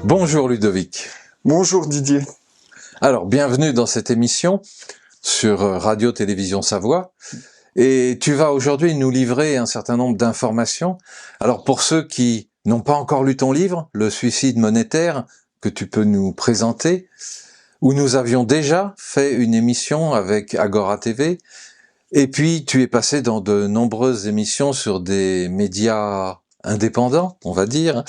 Bonjour Ludovic. Bonjour Didier. Alors, bienvenue dans cette émission sur Radio-Télévision Savoie. Et tu vas aujourd'hui nous livrer un certain nombre d'informations. Alors, pour ceux qui n'ont pas encore lu ton livre, Le suicide monétaire, que tu peux nous présenter, où nous avions déjà fait une émission avec Agora TV, et puis tu es passé dans de nombreuses émissions sur des médias indépendants, on va dire,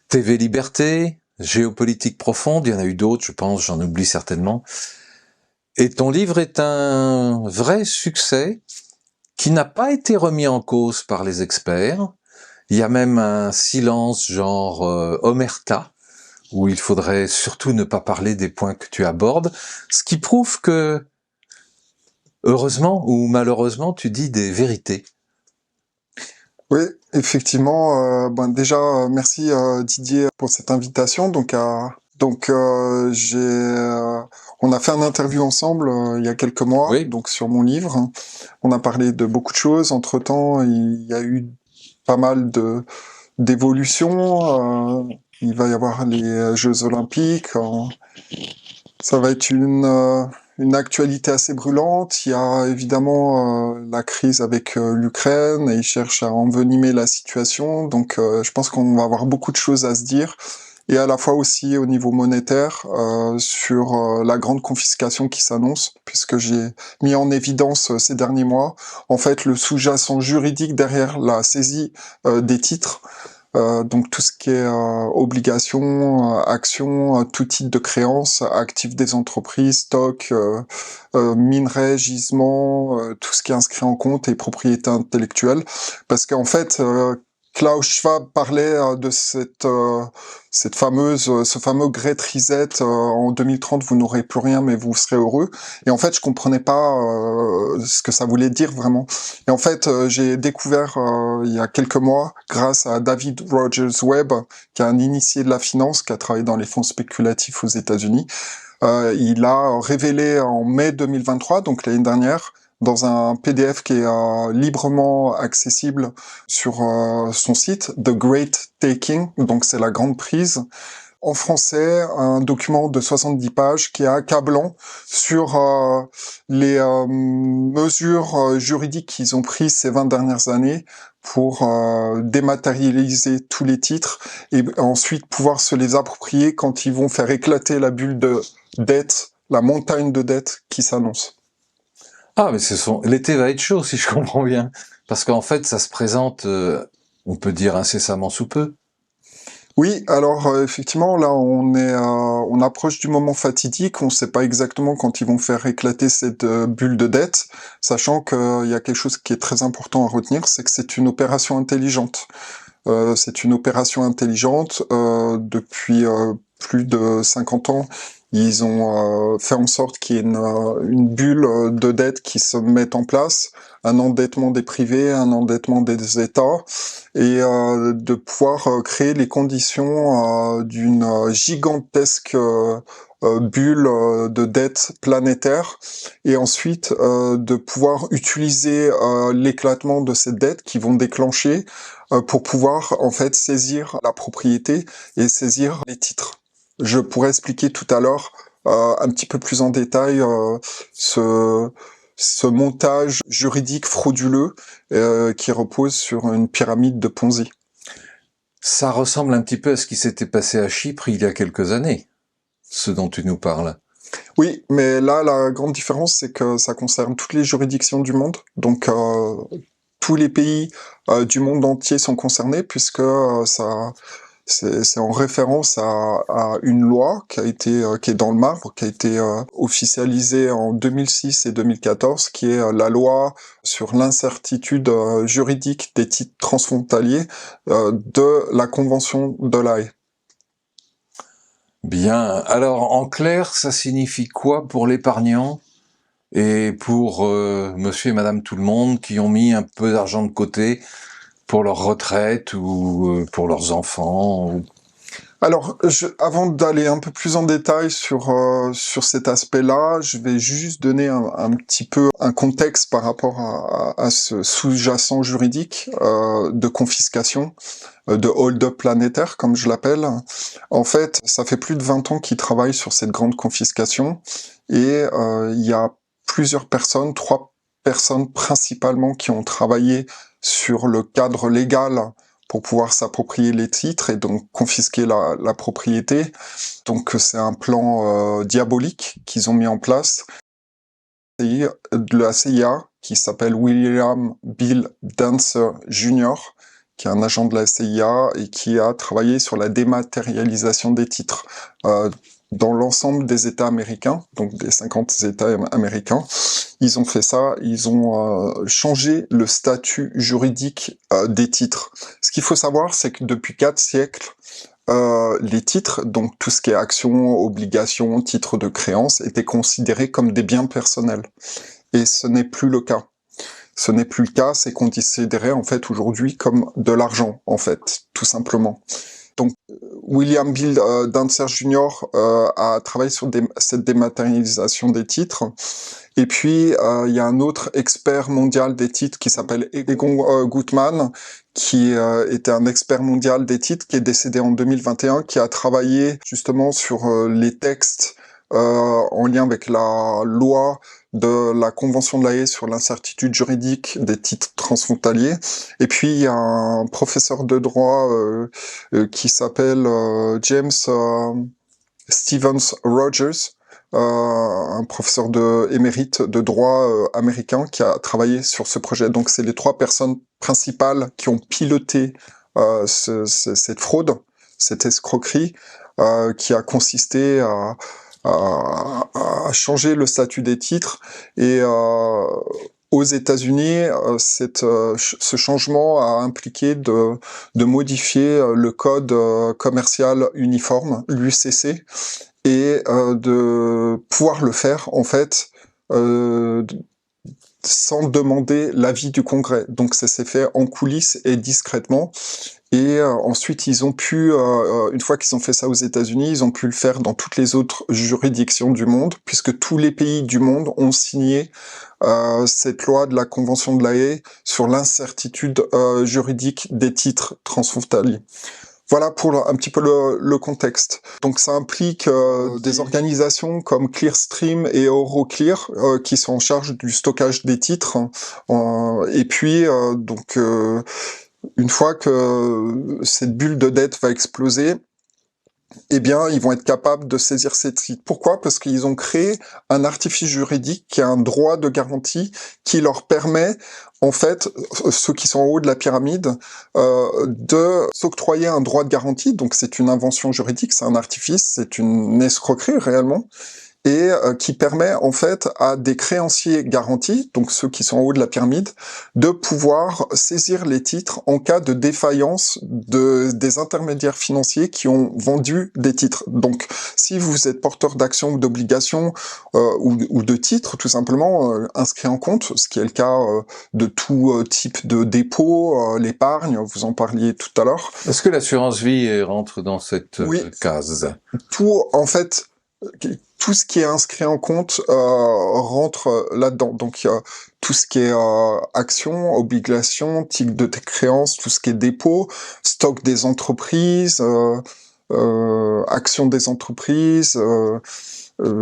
TV Liberté, Géopolitique profonde, il y en a eu d'autres, je pense, j'en oublie certainement. Et ton livre est un vrai succès qui n'a pas été remis en cause par les experts. Il y a même un silence genre omerta, où il faudrait surtout ne pas parler des points que tu abordes, ce qui prouve que, heureusement ou malheureusement, tu dis des vérités. Oui, effectivement. Déjà, merci Didier pour cette invitation. On a fait un interview ensemble il y a quelques mois, Oui. donc sur mon livre. On a parlé de beaucoup de choses. Entre-temps, il y a eu pas mal d'évolutions. Il va y avoir les Jeux Olympiques. Ça va être une actualité assez brûlante. Il y a évidemment la crise avec l'Ukraine et ils cherchent à envenimer la situation. Donc je pense qu'on va avoir beaucoup de choses à se dire. Et à la fois aussi au niveau monétaire sur la grande confiscation qui s'annonce, puisque j'ai mis en évidence ces derniers mois, en fait, le sous-jacent juridique derrière la saisie des titres. Donc tout ce qui est obligations, actions, tout type de créances, actifs des entreprises, stocks, minerais, gisements, tout ce qui est inscrit en compte et propriété intellectuelle. Parce qu'en fait, Klaus Schwab parlait de ce fameux Great Reset en 2030, vous n'aurez plus rien mais vous serez heureux. Et en fait, je comprenais pas ce que ça voulait dire vraiment. Et en fait, j'ai découvert il y a quelques mois, grâce à David Rogers Webb, qui est un initié de la finance, qui a travaillé dans les fonds spéculatifs aux États-Unis. Il a révélé en mai 2023, donc l'année dernière, dans un PDF qui est librement accessible sur son site, The Great Taking, donc c'est la grande prise, en français, un document de 70 pages qui est accablant sur les mesures juridiques qu'ils ont prises ces 20 dernières années pour dématérialiser tous les titres et ensuite pouvoir se les approprier quand ils vont faire éclater la bulle de dette, la montagne de dette qui s'annonce. Ah, mais l'été va être chaud, si je comprends bien. Parce qu'en fait, ça se présente, on peut dire incessamment sous peu. Oui, alors effectivement, là, on approche du moment fatidique. On ne sait pas exactement quand ils vont faire éclater cette bulle de dette, sachant qu'il y a quelque chose qui est très important à retenir, c'est que c'est une opération intelligente. C'est une opération intelligente. Depuis plus de 50 ans, ils ont fait en sorte qu'il y ait une bulle de dette qui se mette en place, un endettement des privés, un endettement des États, et de pouvoir créer les conditions d'une gigantesque bulle de dette planétaire, et ensuite de pouvoir utiliser l'éclatement de cette dette qui vont déclencher pour pouvoir en fait saisir la propriété et saisir les titres. Je pourrais expliquer tout à l'heure un petit peu plus en détail ce montage juridique frauduleux qui repose sur une pyramide de Ponzi. Ça ressemble un petit peu à ce qui s'était passé à Chypre il y a quelques années, ce dont tu nous parles. Oui, mais là, la grande différence, c'est que ça concerne toutes les juridictions du monde. Donc, tous les pays du monde entier sont concernés, puisque c'est en référence à une loi qui est dans le marbre, qui a été officialisée en 2006 et 2014, qui est la loi sur l'incertitude juridique des titres transfrontaliers de la Convention de La Haye. Bien. Alors, en clair, ça signifie quoi pour l'épargnant et pour monsieur et madame tout le monde qui ont mis un peu d'argent de côté pour leur retraite ou pour leurs enfants Alors, avant d'aller un peu plus en détail sur cet aspect-là, je vais juste donner un petit peu un contexte par rapport à ce sous-jacent juridique de confiscation, de hold-up planétaire, comme je l'appelle. En fait, ça fait plus de 20 ans qu'ils travaillent sur cette grande confiscation, et il y a plusieurs personnes, 3 personnes principalement, qui ont travaillé sur le cadre légal pour pouvoir s'approprier les titres et donc confisquer la propriété. Donc c'est un plan diabolique qu'ils ont mis en place. Et de la CIA, qui s'appelle William Bill Dancer Jr., qui est un agent de la CIA et qui a travaillé sur la dématérialisation des titres dans l'ensemble des États américains, donc des 50 États américains. Ils ont fait ça, ils ont changé le statut juridique des titres. Ce qu'il faut savoir, c'est que depuis 4 siècles, les titres, donc tout ce qui est actions, obligations, titres de créance, étaient considérés comme des biens personnels. Et ce n'est plus le cas. Ce n'est plus le cas, c'est considéré en fait aujourd'hui comme de l'argent, en fait, tout simplement. Donc, William Bill Dancer Jr. A travaillé sur cette dématérialisation des titres. Et puis, il y a un autre expert mondial des titres qui s'appelle Egon Gutmann, qui était un expert mondial des titres, qui est décédé en 2021, qui a travaillé justement sur les textes en lien avec la loi de la Convention de La Haye sur l'incertitude juridique des titres transfrontaliers. Et puis, il y a un professeur de droit qui s'appelle James Stevens Rogers, un professeur émérite de droit américain qui a travaillé sur ce projet. Donc, c'est les 3 personnes principales qui ont piloté cette fraude, cette escroquerie, qui a consisté à changer le statut des titres. Et aux États-Unis, ce changement a impliqué de modifier le code commercial uniforme, l'UCC, et de pouvoir le faire en fait sans demander l'avis du Congrès. Donc ça s'est fait en coulisses et discrètement. Et ensuite, ils ont pu, une fois qu'ils ont fait ça aux États-Unis, ils ont pu le faire dans toutes les autres juridictions du monde, puisque tous les pays du monde ont signé cette loi de la Convention de La Haye sur l'incertitude juridique des titres transfrontaliers. Voilà pour un petit peu le contexte. Donc ça implique des organisations comme Clearstream et Euroclear qui sont en charge du stockage des titres. Et puis donc une fois que cette bulle de dette va exploser, eh bien, ils vont être capables de saisir ces titres. Pourquoi? Parce qu'ils ont créé un artifice juridique qui a un droit de garantie qui leur permet, en fait, ceux qui sont en haut de la pyramide, de s'octroyer un droit de garantie. Donc, c'est une invention juridique, c'est un artifice, c'est une escroquerie réellement, et qui permet en fait à des créanciers garantis, donc ceux qui sont en haut de la pyramide, de pouvoir saisir les titres en cas de défaillance des intermédiaires financiers qui ont vendu des titres. Donc si vous êtes porteur d'actions ou d'obligations ou de titres tout simplement inscrits en compte, ce qui est le cas de tout type de dépôt, l'épargne, vous en parliez tout à l'heure. Est-ce que l'assurance vie rentre dans cette case? Tout, en fait, tout ce qui est inscrit en compte rentre là-dedans. Donc, tout ce qui est actions, obligations, titres de créances, tout ce qui est dépôt, stock des entreprises, actions des entreprises,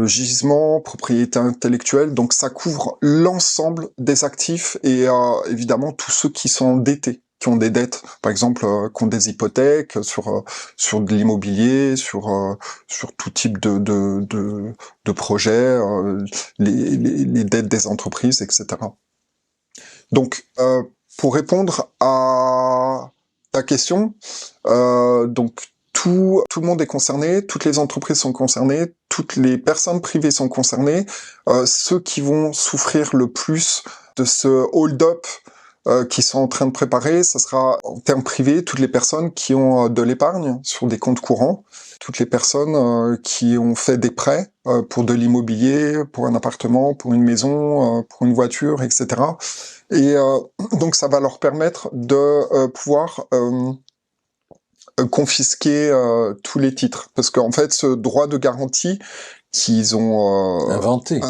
gisement, propriété intellectuelle. Donc, ça couvre l'ensemble des actifs et évidemment tous ceux qui sont endettés, qui ont des dettes, par exemple, qui ont des hypothèques sur de l'immobilier, sur tout type de projets, les dettes des entreprises, etc. Donc, pour répondre à ta question, donc tout le monde est concerné, toutes les entreprises sont concernées, toutes les personnes privées sont concernées. Ceux qui vont souffrir le plus de ce hold-up qui sont en train de préparer, ça sera en termes privés, toutes les personnes qui ont de l'épargne sur des comptes courants, toutes les personnes qui ont fait des prêts pour de l'immobilier, pour un appartement, pour une maison, pour une voiture, etc. Et donc ça va leur permettre de pouvoir confisquer tous les titres. Parce qu'en fait, ce droit de garantie qu'ils ont inventé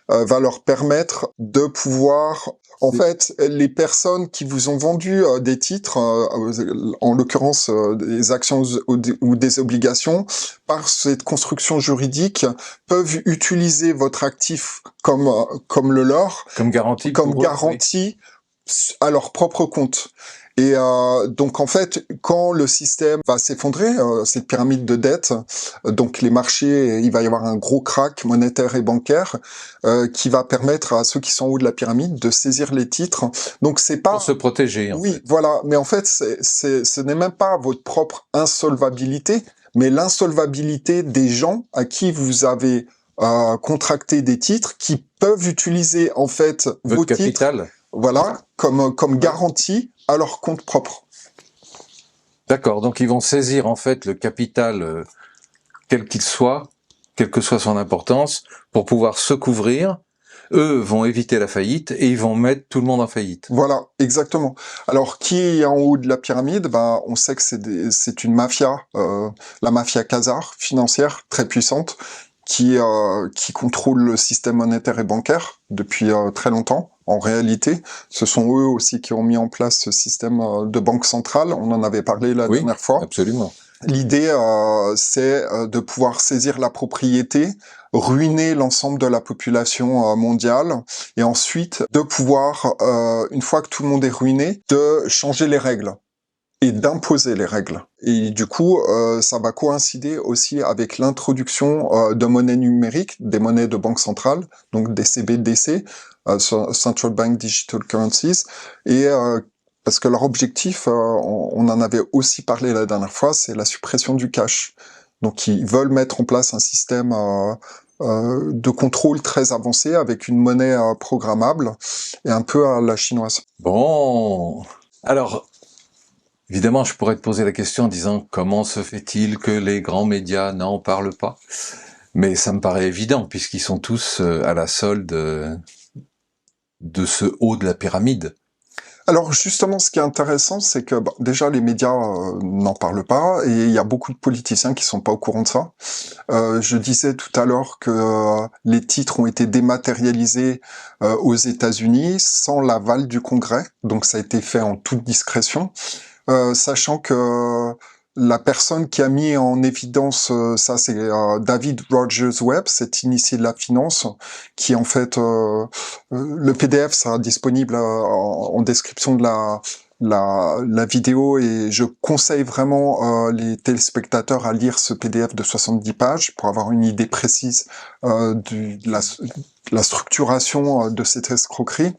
va leur permettre de pouvoir... En fait, les personnes qui vous ont vendu des titres, en l'occurrence des actions ou des obligations, par cette construction juridique, peuvent utiliser votre actif comme le leur, comme garantie, à leur propre compte. Et donc en fait, quand le système va s'effondrer, cette pyramide de dette, donc les marchés, il va y avoir un gros crack monétaire et bancaire qui va permettre à ceux qui sont en haut de la pyramide de saisir les titres. Donc c'est pas pour se protéger. Oui, voilà. Mais en fait, ce n'est même pas votre propre insolvabilité, mais l'insolvabilité des gens à qui vous avez contracté des titres qui peuvent utiliser en fait votre vos capital. Titres, voilà, comme garantie à leur compte propre. D'accord, donc ils vont saisir en fait le capital, quel qu'il soit, quelle que soit son importance, pour pouvoir se couvrir. Eux vont éviter la faillite et ils vont mettre tout le monde en faillite. Voilà, exactement. Alors, qui est en haut de la pyramide? On sait que c'est une mafia, la mafia Khazar, financière, très puissante, qui contrôle le système monétaire et bancaire depuis très longtemps. En réalité, ce sont eux aussi qui ont mis en place ce système de banque centrale. On en avait parlé la dernière fois. Absolument. L'idée, c'est de pouvoir saisir la propriété, ruiner l'ensemble de la population mondiale, et ensuite de pouvoir, une fois que tout le monde est ruiné, de changer les règles et d'imposer les règles. Et du coup, ça va coïncider aussi avec l'introduction de monnaies numériques, des monnaies de banque centrale, donc des CBDC, Central Bank Digital Currencies, et parce que leur objectif, on en avait aussi parlé la dernière fois, c'est la suppression du cash. Donc ils veulent mettre en place un système de contrôle très avancé avec une monnaie programmable et un peu à la chinoise. Bon, alors évidemment, je pourrais te poser la question en disant comment se fait-il que les grands médias n'en parlent pas? Mais ça me paraît évident puisqu'ils sont tous à la solde de ce haut de la pyramide. Alors justement, ce qui est intéressant, c'est que déjà les médias n'en parlent pas et il y a beaucoup de politiciens qui sont pas au courant de ça. Je disais tout à l'heure que les titres ont été dématérialisés aux États-Unis sans l'aval du Congrès, donc ça a été fait en toute discrétion, sachant que la personne qui a mis en évidence ça, c'est David Rogers Webb, cet initié de la finance, qui en fait, le PDF sera disponible en description de la vidéo, et je conseille vraiment les téléspectateurs à lire ce PDF de 70 pages pour avoir une idée précise de la structuration de cette escroquerie.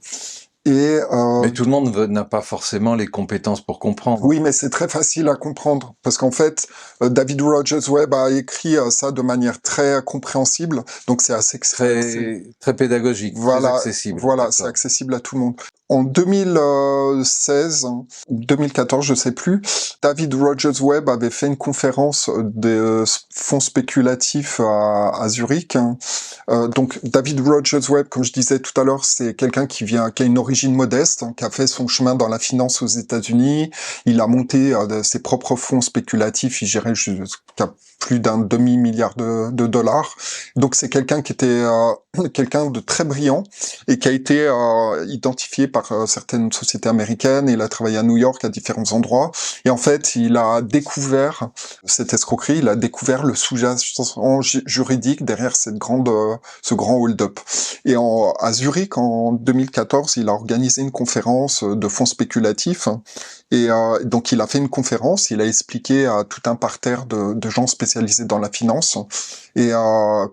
Mais tout le monde n'a pas forcément les compétences pour comprendre. Oui, mais c'est très facile à comprendre, parce qu'en fait, David Rogers Webb a écrit ça de manière très compréhensible, donc c'est assez très pédagogique, voilà, très accessible. Voilà, c'est accessible à tout le monde. En 2016 ou 2014, je sais plus, David Rogers Webb avait fait une conférence de fonds spéculatifs à Zurich. Donc David Rogers Webb, comme je disais tout à l'heure, c'est quelqu'un qui a une origine modeste, qui a fait son chemin dans la finance aux États-Unis. Il a monté ses propres fonds spéculatifs, il gérait jusqu'à plus d'un demi-milliard de dollars. Donc c'est quelqu'un qui était quelqu'un de très brillant et qui a été identifié par certaines sociétés américaines. Il a travaillé à New York à différents endroits, et en fait il a découvert cette escroquerie, il a découvert le sous-jacent juridique derrière ce grand hold-up. Et à Zurich en 2014, il a organisé une conférence de fonds spéculatifs. Et donc il a fait une conférence, il a expliqué à tout un parterre de gens spécialisés dans la finance. Et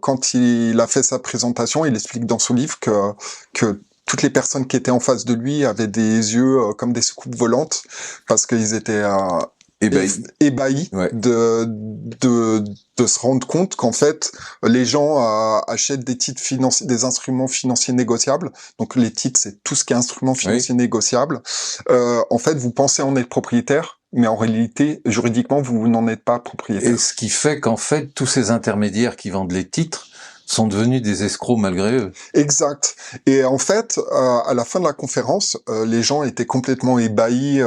quand il a fait sa présentation, il explique dans son livre que toutes les personnes qui étaient en face de lui avaient des yeux comme des soucoupes volantes, parce qu'ils étaient ébahis ouais. de se rendre compte qu'en fait les gens achètent des titres financiers, des instruments financiers négociables. Donc les titres, c'est tout ce qui est instrument financier négociable. En fait, vous pensez en être propriétaire, mais en réalité, juridiquement, vous n'en êtes pas propriétaire. Et ce qui fait qu'en fait, tous ces intermédiaires qui vendent les titres sont devenus des escrocs malgré eux. Exact. Et en fait, à la fin de la conférence, les gens étaient complètement ébahis.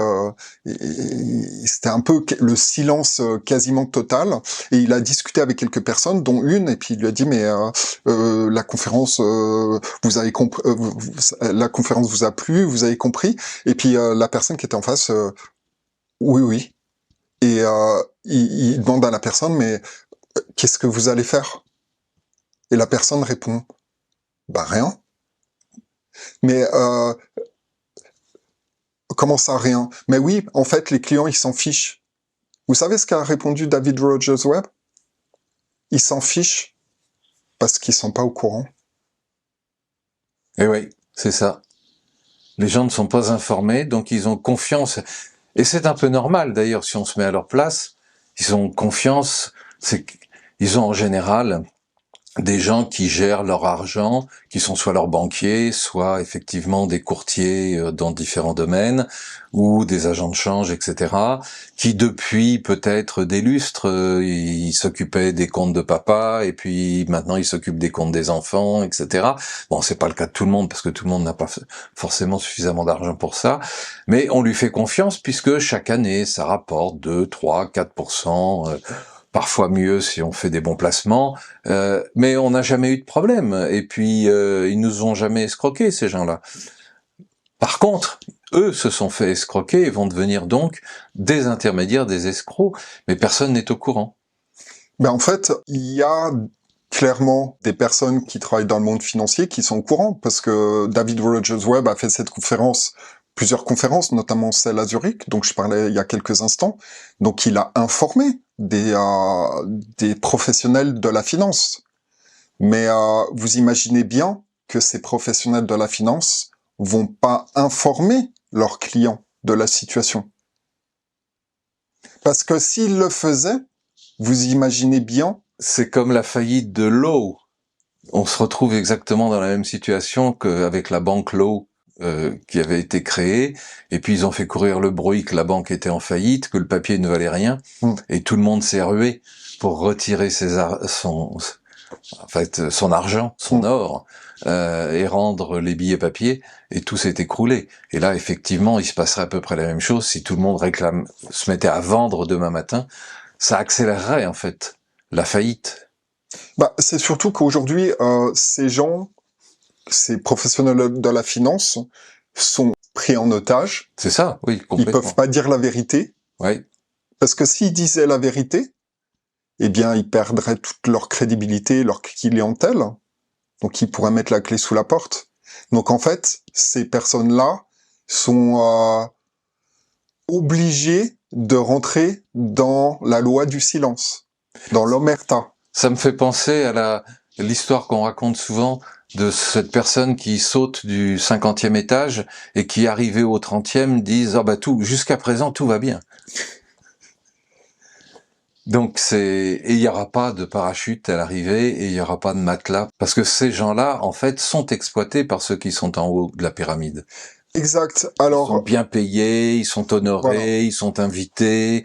C'était un peu le silence quasiment total. Et il a discuté avec quelques personnes, dont une, et puis il lui a dit mais la conférence, vous avez compris, la conférence vous a plu, vous avez compris. Et puis la personne qui était en face, oui, oui. Et il demande à la personne mais qu'est-ce que vous allez faire? Et la personne répond bah rien. Mais comment ça, rien? Mais oui, en fait, les clients, ils s'en fichent. Vous savez ce qu'a répondu David Rogers Webb? Ils s'en fichent parce qu'ils sont pas au courant. Et oui, c'est ça. Les gens ne sont pas informés, donc ils ont confiance. Et c'est un peu normal, d'ailleurs, si on se met à leur place. Ils ont confiance, ils ont en général des gens qui gèrent leur argent, qui sont soit leurs banquiers, soit effectivement des courtiers dans différents domaines, ou des agents de change, etc., qui depuis peut-être des lustres, ils s'occupaient des comptes de papa, et puis maintenant ils s'occupent des comptes des enfants, etc. Bon, c'est pas le cas de tout le monde, parce que tout le monde n'a pas forcément suffisamment d'argent pour ça, mais on lui fait confiance, puisque chaque année, ça rapporte 2, 3, 4%, parfois mieux si on fait des bons placements, mais on n'a jamais eu de problème. Et puis, ils nous ont jamais escroqués, ces gens-là. Par contre, eux se sont fait escroquer et vont devenir donc des intermédiaires, des escrocs, mais personne n'est au courant. Ben en fait, il y a clairement des personnes qui travaillent dans le monde financier qui sont au courant, parce que David Rogers Webb a fait cette conférence, plusieurs conférences, notamment celle à Zurich, dont je parlais il y a quelques instants. Donc il a informé des professionnels de la finance. Mais vous imaginez bien que ces professionnels de la finance vont pas informer leurs clients de la situation. Parce que s'ils le faisaient, vous imaginez bien... C'est comme la faillite de Lowe. On se retrouve exactement dans la même situation qu'avec la banque Lowe qui avait été créée, et puis ils ont fait courir le bruit que la banque était en faillite, que le papier ne valait rien, et tout le monde s'est rué pour retirer son argent, son or, et rendre les billets papier, et tout s'est écroulé. Et là, effectivement, il se passerait à peu près la même chose si tout le monde se mettait à vendre demain matin. Ça accélérerait, en fait, la faillite. Bah, c'est surtout qu'aujourd'hui, ces gens, ces professionnels de la finance, sont pris en otage. C'est ça, oui, complètement. Ils peuvent pas dire la vérité. Oui. Parce que s'ils disaient la vérité, eh bien, ils perdraient toute leur crédibilité, leur clientèle. Donc, ils pourraient mettre la clé sous la porte. Donc, en fait, ces personnes-là sont obligées de rentrer dans la loi du silence, dans l'omerta. Ça me fait penser à l'histoire qu'on raconte souvent de cette personne qui saute du 50e étage et qui, arrivé au 30e, disent « Ah bah jusqu'à présent, tout va bien ». Donc et il n'y aura pas de parachute à l'arrivée, et il n'y aura pas de matelas, parce que ces gens-là, en fait, sont exploités par ceux qui sont en haut de la pyramide. Exact. Alors, ils sont bien payés, ils sont honorés, voilà. Ils sont invités.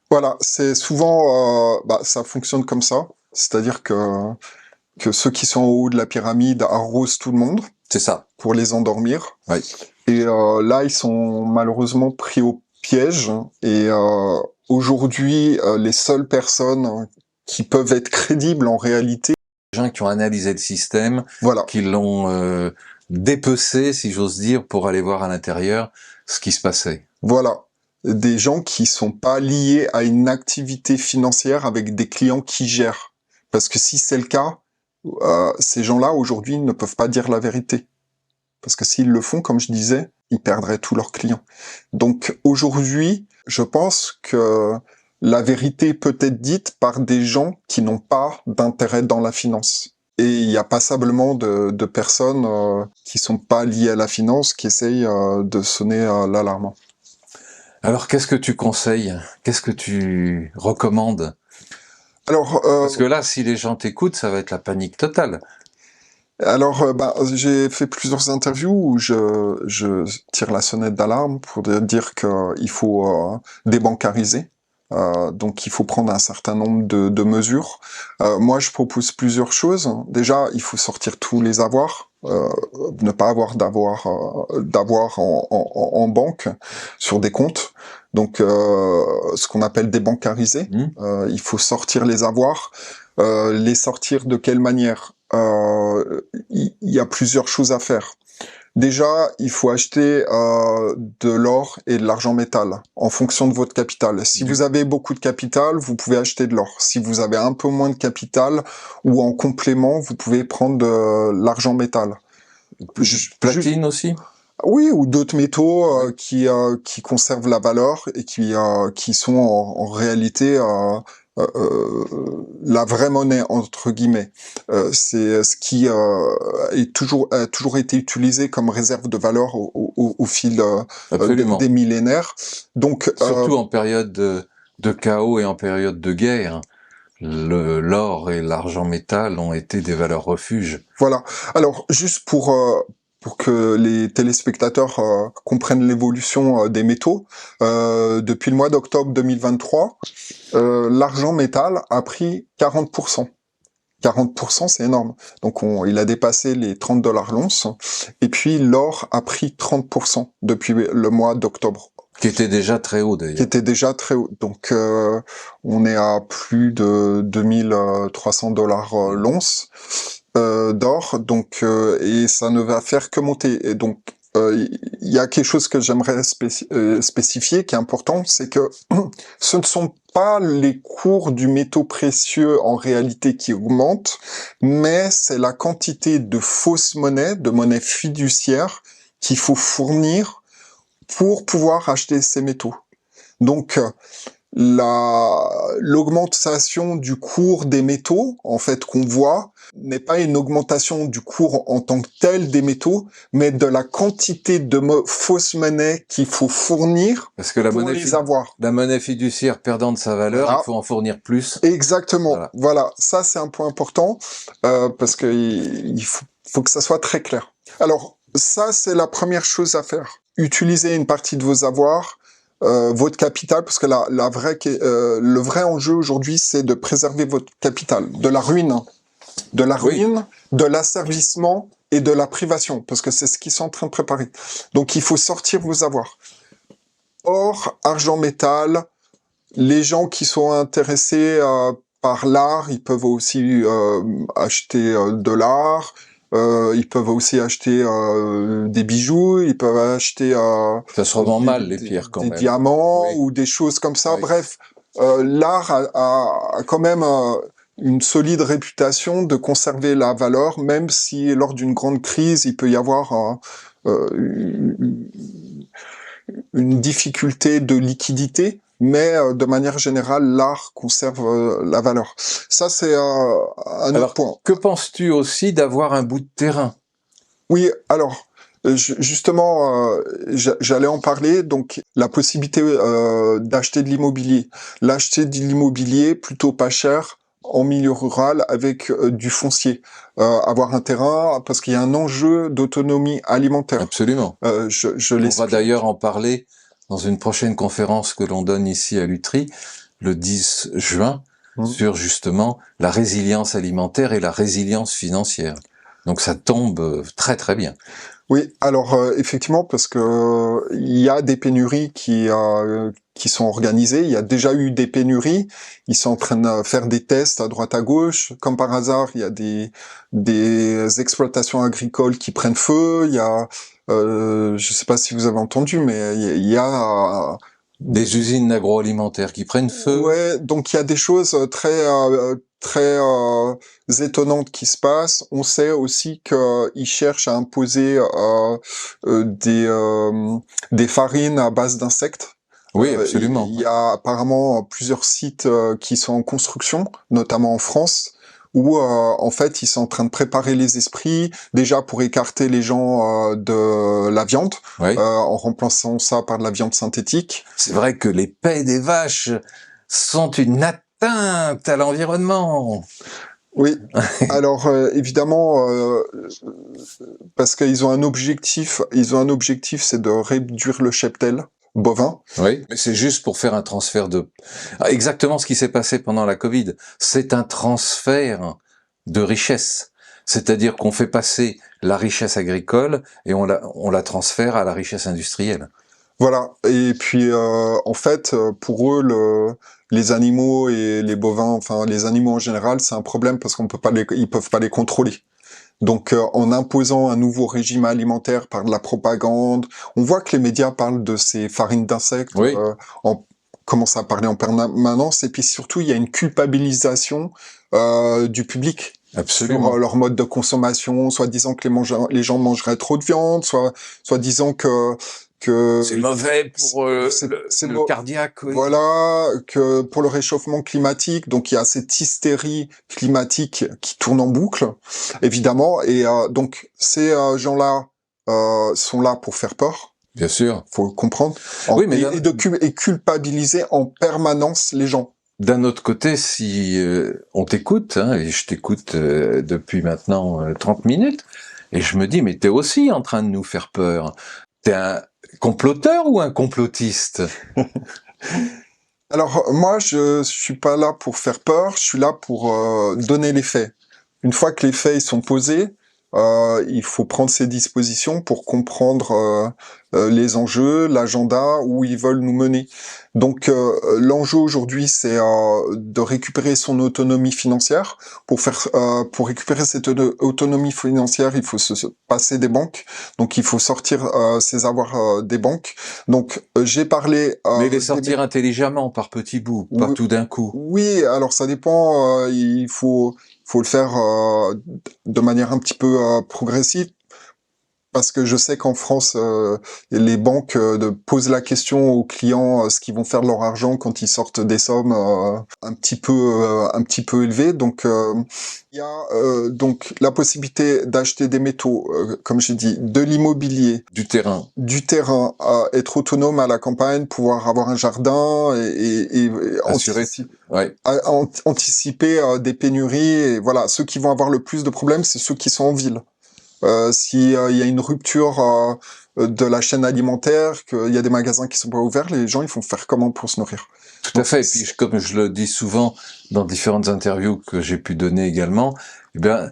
Voilà, c'est souvent, ça fonctionne comme ça. C'est-à-dire que ceux qui sont au haut de la pyramide arrosent tout le monde. C'est ça. Pour les endormir. Oui. Et là, ils sont malheureusement pris au piège. Et aujourd'hui, les seules personnes qui peuvent être crédibles en réalité... Les gens qui ont analysé le système, voilà. Qui l'ont dépecé, si j'ose dire, pour aller voir à l'intérieur ce qui se passait. Voilà. Des gens qui sont pas liés à une activité financière avec des clients qui gèrent. Parce que si c'est le cas, ces gens-là, aujourd'hui, ne peuvent pas dire la vérité. Parce que s'ils le font, comme je disais, ils perdraient tous leurs clients. Donc aujourd'hui, je pense que la vérité peut être dite par des gens qui n'ont pas d'intérêt dans la finance. Et il y a passablement de personnes qui sont pas liées à la finance qui essayent de sonner l'alarme. Alors, qu'est-ce que tu conseilles? Qu'est-ce que tu recommandes? Alors, parce que là, si les gens t'écoutent, ça va être la panique totale. Alors, j'ai fait plusieurs interviews où je tire la sonnette d'alarme pour dire qu'il faut débancariser. Donc il faut prendre un certain nombre de mesures. Moi, je propose plusieurs choses. Déjà, il faut sortir tous les avoirs. Ne pas avoir d'avoir en banque sur des comptes. Donc ce qu'on appelle débancariser. Il faut sortir les avoirs. Les sortir de quelle manière? Il y a plusieurs choses à faire. Déjà, il faut acheter de l'or et de l'argent métal en fonction de votre capital. Si vous avez beaucoup de capital, vous pouvez acheter de l'or. Si vous avez un peu moins de capital ou en complément, vous pouvez prendre de l'argent métal. Platine aussi? Oui, ou d'autres métaux qui conservent la valeur et qui sont en réalité la vraie monnaie entre guillemets. C'est ce qui a toujours été utilisé comme réserve de valeur au fil des millénaires. Donc surtout en période de chaos et en période de guerre, l'or et l'argent métal ont été des valeurs refuges. Voilà. Alors juste pour que les téléspectateurs comprennent l'évolution des métaux, depuis le mois d'octobre 2023, l'argent métal a pris 40%. 40%, c'est énorme. Donc il a dépassé les $30 l'once. Et puis l'or a pris 30% depuis le mois d'octobre. Qui était déjà très haut d'ailleurs. Qui était déjà très haut. Donc on est à plus de $2 300 l'once d'or. Donc et ça ne va faire que monter. Et donc il y a quelque chose que j'aimerais spécifier qui est important, c'est que ce ne sont pas les cours du métaux précieux en réalité qui augmentent, mais c'est la quantité de fausses monnaies, de monnaies fiduciaires qu'il faut fournir pour pouvoir acheter ces métaux. Donc l'augmentation du cours des métaux, en fait, qu'on voit, n'est pas une augmentation du cours en tant que tel des métaux, mais de la quantité de fausses monnaies qu'il faut fournir parce que pour les avoir. La monnaie fiduciaire perdant de sa valeur, voilà. Il faut en fournir plus. Exactement. Voilà. Ça, c'est un point important, parce que il faut que ça soit très clair. Alors, ça, c'est la première chose à faire. Utiliser une partie de vos avoirs, votre capital, parce que le vrai enjeu aujourd'hui, c'est de préserver votre capital de la ruine, de l'asservissement et de la privation, parce que c'est ce qu'ils sont en train de préparer. Donc, il faut sortir vos avoirs. Or, argent, métal, les gens qui sont intéressés par l'art, ils peuvent aussi acheter de l'art. Ils peuvent aussi acheter des bijoux, ils peuvent acheter ça se revend mal les pierres quand même, des diamants ou des choses comme ça. Bref, l'art a quand même une solide réputation de conserver la valeur, même si lors d'une grande crise, il peut y avoir une difficulté de liquidité. Mais de manière générale, l'art conserve la valeur. Ça, c'est un autre point. Que penses-tu aussi d'avoir un bout de terrain? Oui, alors, justement, j'allais en parler. Donc, la possibilité d'acheter de l'immobilier. L'acheter de l'immobilier plutôt pas cher en milieu rural avec du foncier. Avoir un terrain, parce qu'il y a un enjeu d'autonomie alimentaire. Absolument. On va d'ailleurs en parler dans une prochaine conférence que l'on donne ici à Lutry, le 10 juin, sur justement la résilience alimentaire et la résilience financière. Donc ça tombe très très bien. Oui, alors effectivement, parce que il y a des pénuries qui sont organisées. Il y a déjà eu des pénuries. Ils sont en train de faire des tests à droite à gauche. Comme par hasard, il y a des exploitations agricoles qui prennent feu. Il y a je sais pas si vous avez entendu, mais il y a des usines agroalimentaires qui prennent feu. Ouais, donc il y a des choses très étonnantes qui se passent. On sait aussi qu'ils cherchent à imposer des farines à base d'insectes. Oui, absolument. Il y a apparemment plusieurs sites qui sont en construction, notamment en France, où en fait ils sont en train de préparer les esprits déjà pour écarter les gens de la viande, en remplaçant ça par de la viande synthétique. C'est vrai que les paies des vaches sont une atteinte à l'environnement. Oui, alors évidemment, parce qu'ils ont un objectif, c'est de réduire le cheptel. bovin. Oui, mais c'est juste pour faire un transfert de... Exactement ce qui s'est passé pendant la Covid. C'est un transfert de richesse. C'est-à-dire qu'on fait passer la richesse agricole et on la transfère à la richesse industrielle. Voilà. Et puis, en fait, pour eux, les animaux et les bovins, enfin les animaux en général, c'est un problème parce ils peuvent pas les contrôler. Donc, en imposant un nouveau régime alimentaire par de la propagande, on voit que les médias parlent de ces farines d'insectes, Oui, commencent à parler en permanence, et puis surtout, il y a une culpabilisation du public sur absolument. leur mode de consommation, soit disant que les gens mangeraient trop de viande, soit disant que C'est mauvais pour c'est le cardiaque, oui. voilà, que pour le réchauffement climatique, donc il y a cette hystérie climatique qui tourne en boucle, évidemment, et donc ces gens-là sont là pour faire peur, Bien sûr. faut le comprendre, Oui, mais et culpabiliser en permanence les gens. d'un autre côté, si on t'écoute, hein, et je t'écoute depuis maintenant 30 minutes, et je me dis, mais t'es aussi en train de nous faire peur. T'es un comploteur ou un complotiste? Alors moi, je suis pas là pour faire peur, je suis là pour donner les faits. Une fois que les faits ils sont posés, il faut prendre ses dispositions pour comprendre les enjeux, l'agenda, où ils veulent nous mener. Donc l'enjeu aujourd'hui, c'est de récupérer son autonomie financière. Pour récupérer cette autonomie financière, il faut se passer des banques. Donc il faut sortir ses avoirs des banques. Donc j'ai parlé. Mais les sortir intelligemment, par petits bouts, pas tout d'un coup. Oui, alors ça dépend. Il faut le faire de manière un petit peu progressive. Parce que je sais qu'en France, les banques posent la question aux clients ce qu'ils vont faire de leur argent quand ils sortent des sommes un petit peu élevées. Donc il y a donc la possibilité d'acheter des métaux, comme j'ai dit, de l'immobilier, Du terrain. être autonome à la campagne, pouvoir avoir un jardin et Assuré. Ouais. anticiper des pénuries. Et voilà, ceux qui vont avoir le plus de problèmes, c'est ceux qui sont en ville. Si y a une rupture de la chaîne alimentaire, qu'il y a des magasins qui sont pas ouverts, les gens ils vont faire comment pour se nourrir? Tout à fait. Et puis, comme je le dis souvent dans différentes interviews que j'ai pu donner également, eh bien,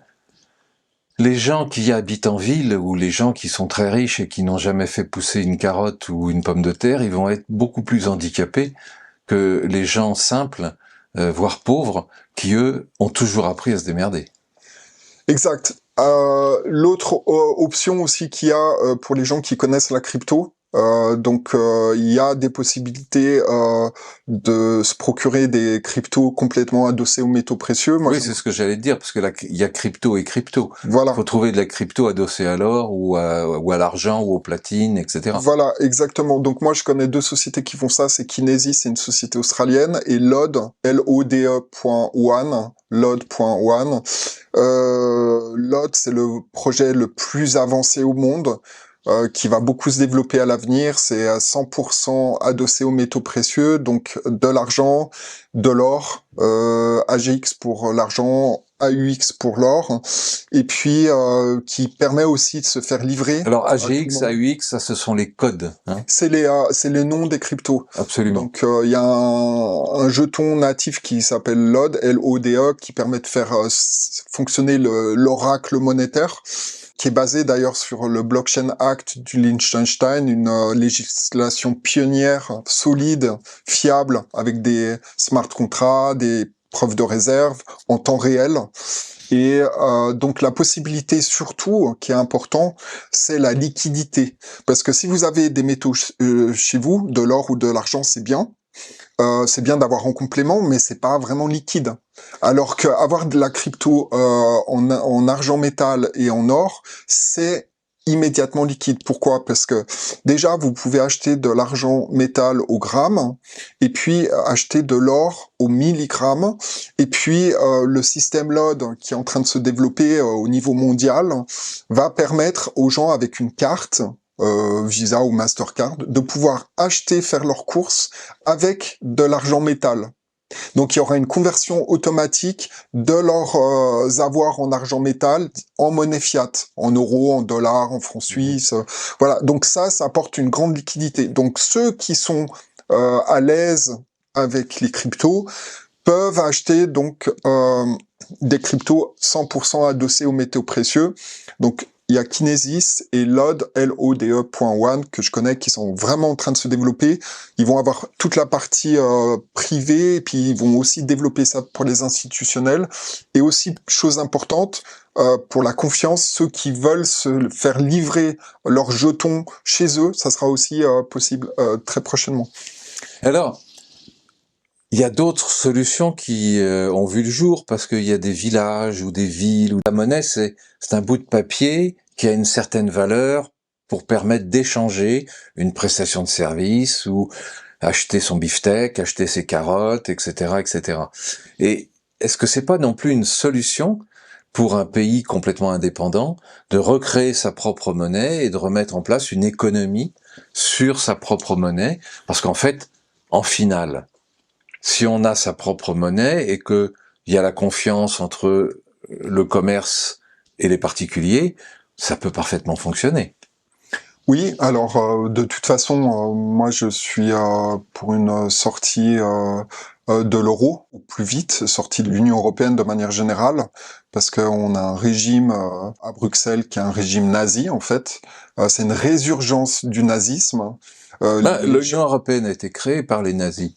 les gens qui habitent en ville ou les gens qui sont très riches et qui n'ont jamais fait pousser une carotte ou une pomme de terre, ils vont être beaucoup plus handicapés que les gens simples, voire pauvres, qui eux ont toujours appris à se démerder. Exact. L'autre option aussi qu'il y a pour les gens qui connaissent la crypto, il y a des possibilités de se procurer des cryptos complètement adossés aux métaux précieux. Moi, Oui, c'est ce que j'allais te dire, parce que là, il y a crypto et crypto. voilà. Il faut trouver de la crypto adossée à l'or ou à l'argent ou aux platines, etc. Voilà, exactement. Donc moi, je connais deux sociétés qui font ça. C'est Kinesis, c'est une société australienne, et LODE, LODE.one, LODE.one. LODE, c'est le projet le plus avancé au monde, qui va beaucoup se développer à l'avenir. C'est à 100% adossé aux métaux précieux, donc de l'argent, de l'or, AGX pour l'argent, AUX pour l'or, et puis qui permet aussi de se faire livrer. Alors AGX, AUX, ça ce sont les codes. Hein, c'est les noms des cryptos. absolument. Donc il y a un jeton natif qui s'appelle LODE, LODE, qui permet de faire fonctionner l'oracle monétaire, qui est basé d'ailleurs sur le Blockchain Act du Liechtenstein, une législation pionnière, solide, fiable, avec des smart contracts, des preuves de réserve en temps réel. Et donc la possibilité surtout, qui est important, c'est la liquidité. Parce que si vous avez des métaux chez vous, de l'or ou de l'argent, c'est bien. C'est bien d'avoir en complément, mais c'est pas vraiment liquide. Alors qu'avoir de la crypto en argent métal et en or, c'est immédiatement liquide. Pourquoi? Parce que déjà, vous pouvez acheter de l'argent métal au gramme, et puis acheter de l'or au milligramme, et puis le système LODE qui est en train de se développer au niveau mondial va permettre aux gens avec une carte, Visa ou Mastercard, de pouvoir acheter, faire leurs courses avec de l'argent métal. Donc il y aura une conversion automatique de leurs avoirs en argent métal en monnaie fiat, en euros, en dollars, en francs suisses. Voilà, donc ça apporte une grande liquidité. Donc ceux qui sont à l'aise avec les cryptos peuvent acheter donc des cryptos 100% adossés aux métaux précieux. Donc il y a Kinesis et LODE, LODE.one, que je connais, qui sont vraiment en train de se développer. Ils vont avoir toute la partie privée, et puis ils vont aussi développer ça pour les institutionnels. Et aussi, chose importante, pour la confiance, ceux qui veulent se faire livrer leurs jetons chez eux, ça sera aussi possible très prochainement. Alors, il y a d'autres solutions qui ont vu le jour, parce qu'il y a des villages ou des villes où la monnaie, c'est un bout de papier qui a une certaine valeur pour permettre d'échanger une prestation de service ou acheter son beefsteak, acheter ses carottes, etc., etc. Et est-ce que c'est pas non plus une solution pour un pays complètement indépendant de recréer sa propre monnaie et de remettre en place une économie sur sa propre monnaie? Parce qu'en fait, en finale, si on a sa propre monnaie et que il y a la confiance entre le commerce et les particuliers, ça peut parfaitement fonctionner. Oui, alors de toute façon, moi je suis pour une sortie de l'euro, ou plus vite, sortie de l'Union européenne de manière générale, parce qu'on a un régime à Bruxelles qui est un régime nazi en fait. C'est une résurgence du nazisme. L'Union européenne a été créée par les nazis,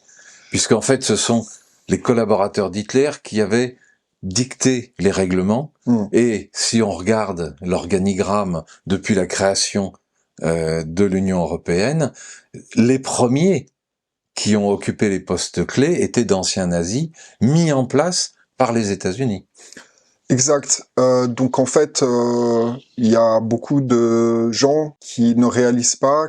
puisqu'en fait ce sont les collaborateurs d'Hitler qui avaient dicté les règlements, et si on regarde l'organigramme depuis la création de l'Union européenne, les premiers qui ont occupé les postes clés étaient d'anciens nazis mis en place par les États-Unis. Exact. Donc en fait, il y a beaucoup de gens qui ne réalisent pas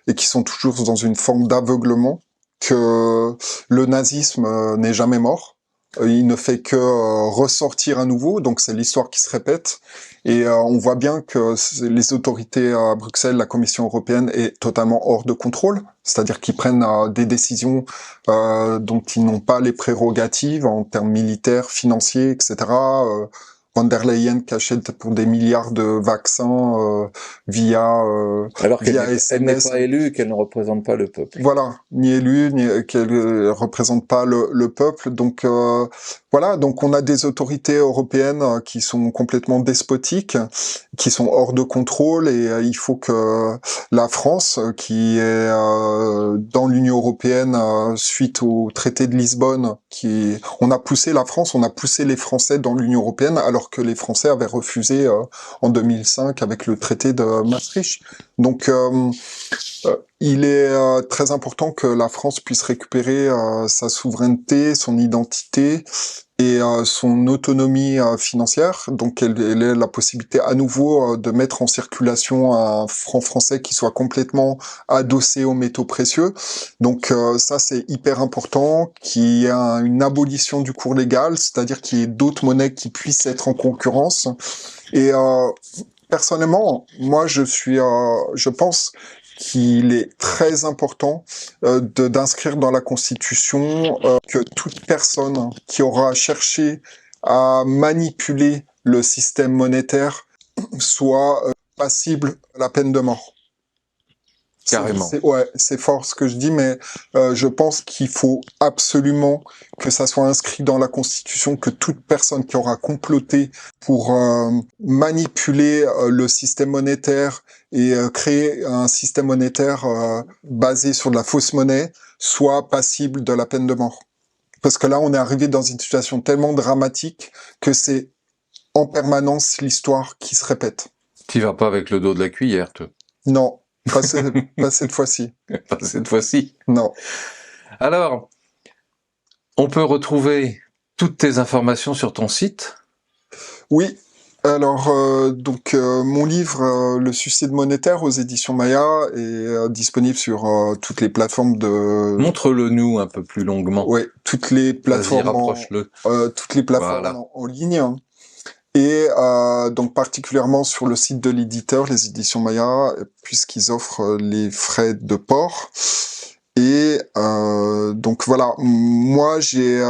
et qui sont toujours dans une forme d'aveuglement, que le nazisme n'est jamais mort. Il ne fait que ressortir à nouveau, donc c'est l'histoire qui se répète. Et on voit bien que les autorités à Bruxelles, la Commission européenne, est totalement hors de contrôle. C'est-à-dire qu'ils prennent des décisions dont ils n'ont pas les prérogatives en termes militaires, financiers, etc. Von der Leyen qui achète pour des milliards de vaccins via alors qu'elle n'est SMS. pas élue, qu'elle ne représente pas le peuple. Voilà, ni élue, ni qu'elle représente pas le peuple. Donc voilà, donc on a des autorités européennes qui sont complètement despotiques, qui sont hors de contrôle, et il faut que la France, qui est dans l'Union européenne suite au traité de Lisbonne, on a poussé la France, on a poussé les Français dans l'Union européenne, alors que les Français avaient refusé en 2005 avec le traité de Maastricht. Donc il est très important que la France puisse récupérer sa souveraineté, son identité et son autonomie financière. Donc elle ait la possibilité à nouveau de mettre en circulation un franc français qui soit complètement adossé aux métaux précieux. Donc ça c'est hyper important, qu'il y ait une abolition du cours légal, c'est-à-dire qu'il y ait d'autres monnaies qui puissent être en concurrence. Et personnellement, moi je pense qu'il est très important d'inscrire dans la Constitution que toute personne qui aura cherché à manipuler le système monétaire soit passible à la peine de mort. Carrément. C'est fort ce que je dis, mais je pense qu'il faut absolument que ça soit inscrit dans la Constitution, que toute personne qui aura comploté pour manipuler le système monétaire et créer un système monétaire basé sur de la fausse monnaie soit passible de la peine de mort. Parce que là, on est arrivé dans une situation tellement dramatique que c'est en permanence l'histoire qui se répète. Tu vas pas avec le dos de la cuillère, toi? Non. Pas cette fois-ci. Pas cette fois-ci. Non. Alors, on peut retrouver toutes tes informations sur ton site? Oui. Alors, mon livre, Le suicide monétaire aux éditions Maya est disponible sur toutes les plateformes de... Montre-le nous un peu plus longuement. Oui, toutes les plateformes, rapproche-le. Toutes les plateformes Voilà. en ligne. Et donc particulièrement sur le site de l'éditeur, les éditions Maya, puisqu'ils offrent les frais de port. Et donc voilà, moi j'ai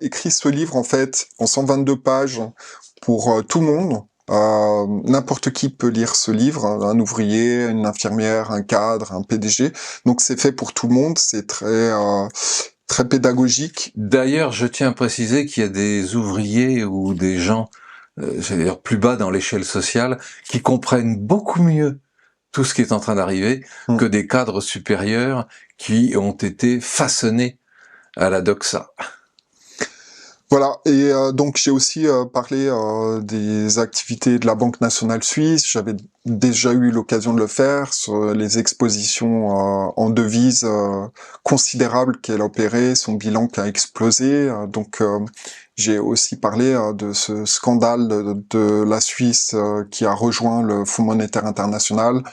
écrit ce livre en fait en 122 pages pour tout le monde. N'importe qui peut lire ce livre, un ouvrier, une infirmière, un cadre, un PDG. Donc c'est fait pour tout le monde, c'est très pédagogique. D'ailleurs, je tiens à préciser qu'il y a des ouvriers ou des gens, j'allais dire plus bas dans l'échelle sociale, qui comprennent beaucoup mieux tout ce qui est en train d'arriver que des cadres supérieurs qui ont été façonnés à la doxa. Voilà, et donc j'ai aussi parlé des activités de la Banque nationale suisse. J'avais déjà eu l'occasion de le faire sur les expositions en devises considérables qu'elle opérait, son bilan qui a explosé. Donc j'ai aussi parlé de ce scandale de la Suisse qui a rejoint le Fonds monétaire international.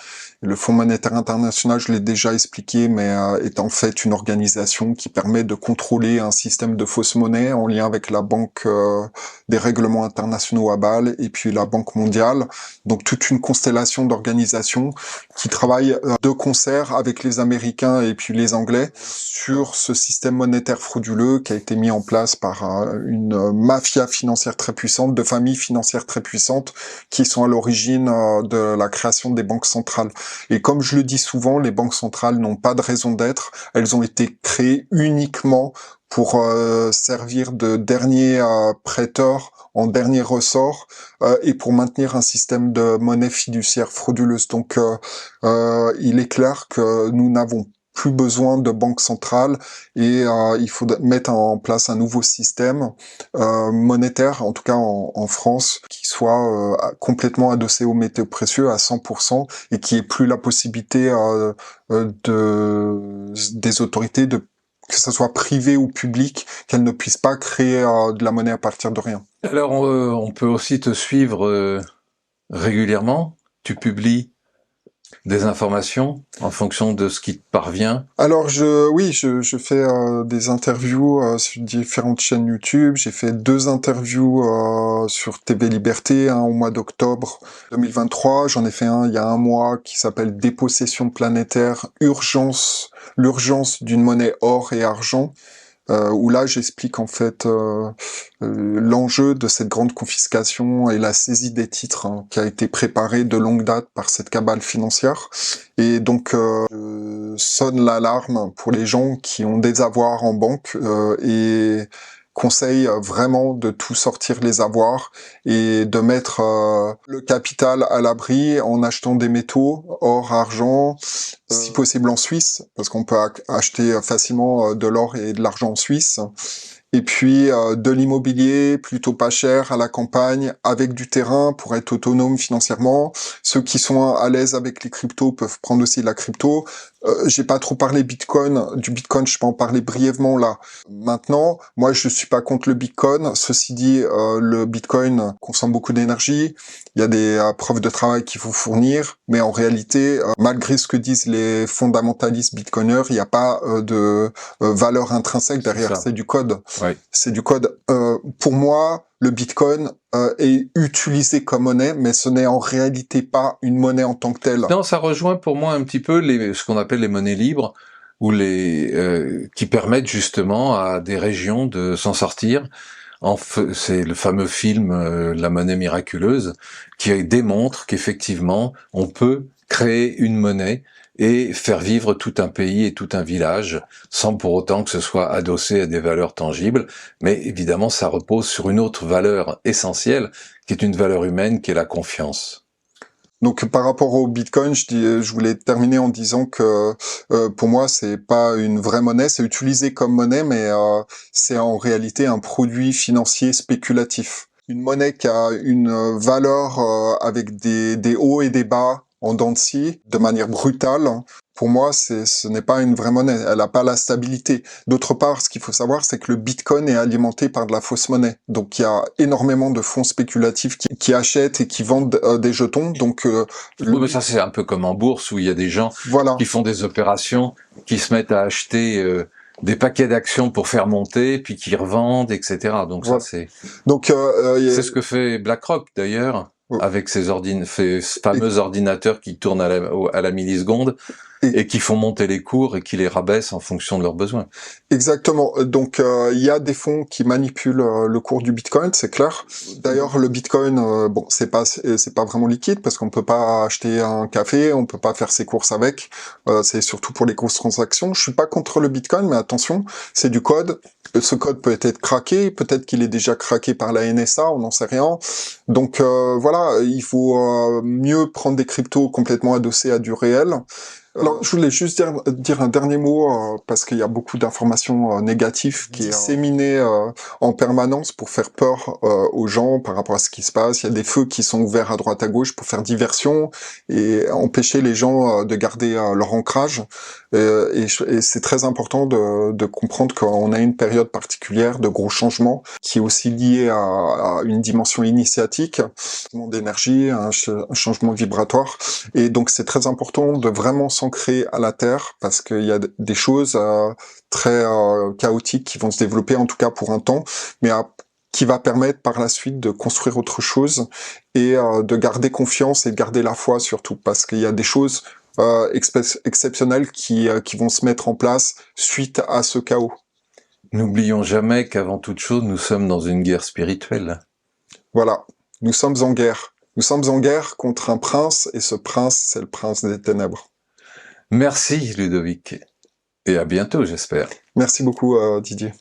Le Fonds monétaire international, je l'ai déjà expliqué, mais est en fait une organisation qui permet de contrôler un système de fausse monnaie en lien avec la Banque des règlements internationaux à Bâle et puis la Banque mondiale. Donc toute une constellation d'organisations qui travaillent de concert avec les Américains et puis les Anglais sur ce système monétaire frauduleux qui a été mis en place par une mafia financière très puissante, de familles financières très puissantes qui sont à l'origine de la création des banques centrales. Et comme je le dis souvent, les banques centrales n'ont pas de raison d'être. Elles ont été créées uniquement pour servir de dernier prêteur en dernier ressort et pour maintenir un système de monnaie fiduciaire frauduleuse. Donc il est clair que nous n'avons plus besoin de banque centrale et il faut mettre en place un nouveau système monétaire, en tout cas en France, qui soit complètement adossé aux métaux précieux à 100% et qui ait plus la possibilité des autorités de que ce soit privé ou public, qu'elles ne puissent pas créer de la monnaie à partir de rien. Alors on peut aussi te suivre régulièrement. Tu publies des informations en fonction de ce qui te parvient. Alors je fais des interviews sur différentes chaînes YouTube. J'ai fait 2 interviews sur TV Liberté, au mois d'octobre 2023. J'en ai fait un il y a un mois qui s'appelle Dépossession planétaire, l'urgence d'une monnaie or et argent. Où là j'explique en fait l'enjeu de cette grande confiscation et la saisie des titres qui a été préparée de longue date par cette cabale financière. Et donc je sonne l'alarme pour les gens qui ont des avoirs en banque et conseille vraiment de tout sortir les avoirs et de mettre le capital à l'abri en achetant des métaux, or, argent, si possible en Suisse, parce qu'on peut acheter facilement de l'or et de l'argent en Suisse. Et puis de l'immobilier plutôt pas cher à la campagne, avec du terrain pour être autonome financièrement. Ceux qui sont à l'aise avec les cryptos peuvent prendre aussi de la crypto. J'ai pas trop parlé Bitcoin. Du Bitcoin, je peux en parler brièvement là. Maintenant, moi, je suis pas contre le Bitcoin. Ceci dit, le Bitcoin consomme beaucoup d'énergie. Il y a des preuves de travail qu'il faut fournir, mais en réalité, malgré ce que disent les fondamentalistes bitcoiners, il n'y a pas de valeur intrinsèque derrière. C'est du code. Oui. C'est du code. Pour moi, le Bitcoin est utilisé comme monnaie, mais ce n'est en réalité pas une monnaie en tant que telle. Non, ça rejoint pour moi un petit peu ce qu'on appelle les monnaies libres, ou qui permettent justement à des régions de s'en sortir. C'est le fameux film La monnaie miraculeuse qui démontre qu'effectivement on peut créer une monnaie et faire vivre tout un pays et tout un village sans pour autant que ce soit adossé à des valeurs tangibles. Mais évidemment, ça repose sur une autre valeur essentielle qui est une valeur humaine, qui est la confiance. Donc par rapport au Bitcoin, je voulais terminer en disant que pour moi c'est pas une vraie monnaie, c'est utilisé comme monnaie, mais c'est en réalité un produit financier spéculatif. Une monnaie qui a une valeur avec des hauts et des bas en dents de scie, de manière brutale. Pour moi, ce n'est pas une vraie monnaie. Elle n'a pas la stabilité. D'autre part, ce qu'il faut savoir, c'est que le Bitcoin est alimenté par de la fausse monnaie. Donc, il y a énormément de fonds spéculatifs qui achètent et qui vendent des jetons. Donc, oui, mais ça, c'est un peu comme en bourse où il y a des gens qui font des opérations, qui se mettent à acheter des paquets d'actions pour faire monter, puis qui revendent, etc. Donc, ça, c'est ce que fait BlackRock, d'ailleurs, avec ces fameux ordinateurs qui tournent à la milliseconde. et qui font monter les cours et qui les rabaissent en fonction de leurs besoins. Exactement. Donc, il y a des fonds qui manipulent le cours du Bitcoin, c'est clair. D'ailleurs, le Bitcoin, bon, c'est pas vraiment liquide parce qu'on peut pas acheter un café, on peut pas faire ses courses avec. C'est surtout pour les grosses transactions. Je suis pas contre le Bitcoin, mais attention, c'est du code. Ce code peut être craqué, peut-être qu'il est déjà craqué par la NSA, on n'en sait rien. Donc voilà, il faut mieux prendre des cryptos complètement adossés à du réel. Alors, je voulais juste dire un dernier mot, parce qu'il y a beaucoup d'informations négatives qui est disséminées en permanence pour faire peur aux gens par rapport à ce qui se passe. Il y a des feux qui sont ouverts à droite à gauche pour faire diversion et empêcher les gens de garder leur ancrage. Et c'est très important de comprendre qu'on a une période particulière de gros changements qui est aussi liée à une dimension initiatique, un changement d'énergie, un changement vibratoire. Et donc c'est très important de vraiment s'ancrer à la Terre parce qu'il y a des choses très chaotiques qui vont se développer, en tout cas pour un temps, mais qui va permettre par la suite de construire autre chose et de garder confiance et de garder la foi surtout, parce qu'il y a des choses exceptionnelles qui vont se mettre en place suite à ce chaos. N'oublions jamais qu'avant toute chose, nous sommes dans une guerre spirituelle. Voilà, nous sommes en guerre. Nous sommes en guerre contre un prince, et ce prince, c'est le prince des ténèbres. Merci Ludovic, et à bientôt j'espère. Merci beaucoup Didier.